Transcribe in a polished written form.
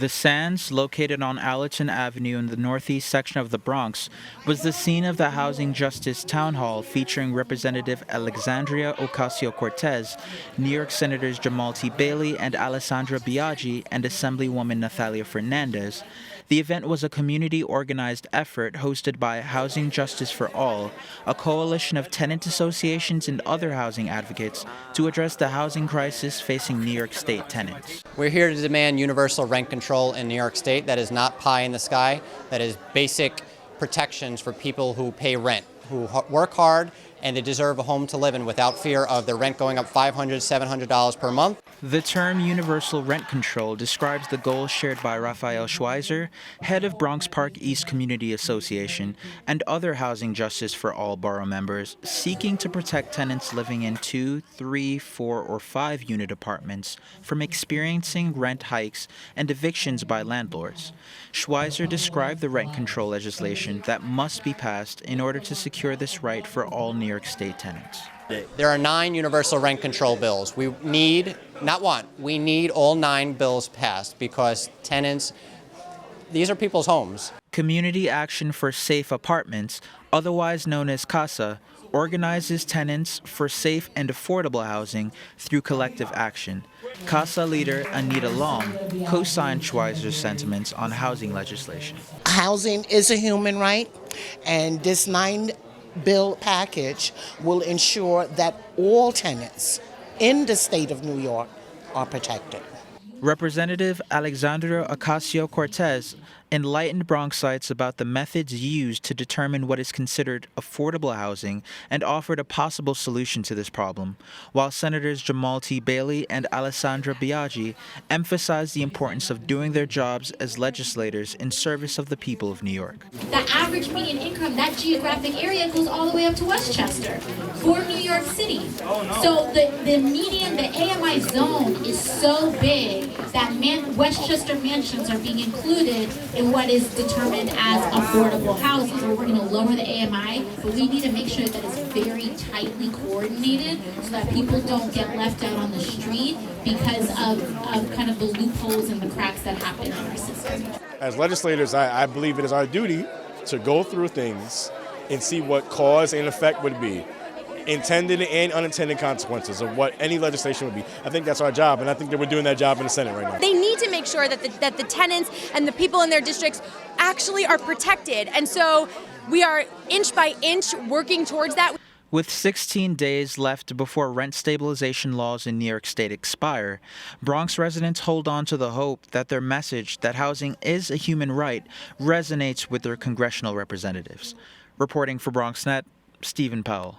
The Sands, located on Allerton Avenue in the northeast section of the Bronx, was the scene of the Housing Justice Town Hall featuring Representative Alexandria Ocasio Cortez, New York Senators Jamaal Bailey and Alessandra Biaggi, and Assemblywoman Nathalia Fernandez. The event was a community-organized effort hosted by Housing Justice for All, a coalition of tenant associations and other housing advocates to address the housing crisis facing New York State tenants. We're here to demand universal rent control in New York State. That is not pie in the sky. That is basic protections for people who pay rent, who work hard, and they deserve a home to live in without fear of their rent going up $500, $700 per month. The term universal rent control describes the goal shared by Raphael Schweizer, head of Bronx Park East Community Association, and other Housing Justice for All borough members seeking to protect tenants living in 2, 3, 4, or 5 unit apartments from experiencing rent hikes and evictions by landlords. Schweizer described the rent control legislation that must be passed in order to secure this right for all New York State tenants. There are 9 universal rent control bills. We need, not one, we need all 9 bills passed because tenants, these are people's homes. Community Action for Safe Apartments, otherwise known as CASA, organizes tenants for safe and affordable housing through collective action. CASA leader Anita Long co-signed Schweizer's sentiments on housing legislation. Housing is a human right, and this 9-bill package will ensure that all tenants in the state of New York are protected. Representative Alexandria Ocasio Cortez enlightened Bronxites about the methods used to determine what is considered affordable housing and offered a possible solution to this problem, while Senators Jamaal Bailey and Alessandra Biaggi emphasized the importance of doing their jobs as legislators in service of the people of New York. The average median income, that geographic area goes all the way up to Westchester for New York City. So the median, the AMI zone is so big that Westchester mansions are being included in what is determined as affordable housing. So we're going to lower the AMI, but we need to make sure that it's very tightly coordinated so that people don't get left out on the street because of kind of the loopholes and the cracks that happen in our system. As legislators, I believe it is our duty to go through things and see what cause and effect would be, intended and unintended consequences of what any legislation would be. I think that's our job, and I think that we're doing that job in the Senate right now. They need to make sure that the tenants and the people in their districts actually are protected. And so we are inch by inch working towards that. With 16 days left before rent stabilization laws in New York State expire, Bronx residents hold on to the hope that their message that housing is a human right resonates with their congressional representatives. Reporting for Bronxnet, Stephen Powell.